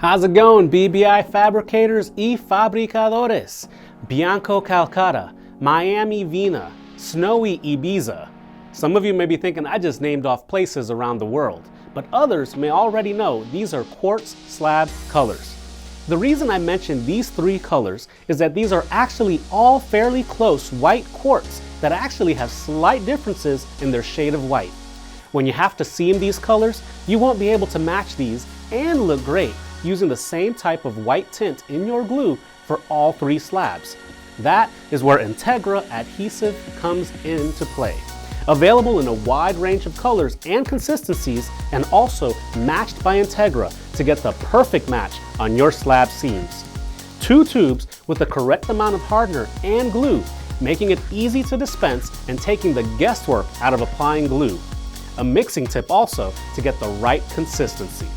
How's it going, BBI fabricators y fabricadores? Bianco Calcutta, Miami Vina, Snowy Ibiza. Some of you may be thinking I just named off places around the world, but others may already know these are quartz slab colors. The reason I mention these three colors is that these are actually all fairly close white quartz that actually have slight differences in their shade of white. When you have to seam these colors, you won't be able to match these and look great using the same type of white tint in your glue for all three slabs. That is where Integra adhesive comes into play. Available in a wide range of colors and consistencies, and also matched by Integra to get the perfect match on your slab seams. 2 tubes with the correct amount of hardener and glue, making it easy to dispense and taking the guesswork out of applying glue. A mixing tip also to get the right consistency.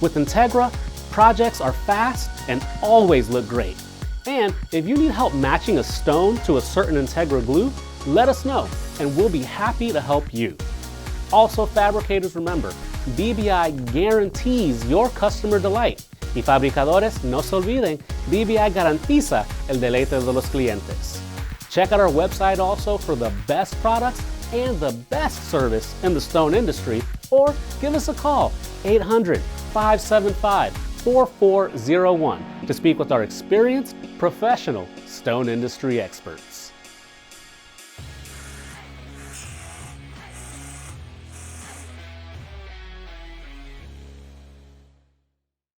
With Integra, projects are fast and always look great. And if you need help matching a stone to a certain Integra glue, let us know and we'll be happy to help you. Also, fabricators, remember, BBI guarantees your customer delight. Y fabricadores, no se olviden, BBI garantiza el deleite de los clientes. Check out our website also for the best products and the best service in the stone industry, or give us a call, 800-575-4401 to speak with our experienced, professional stone industry experts.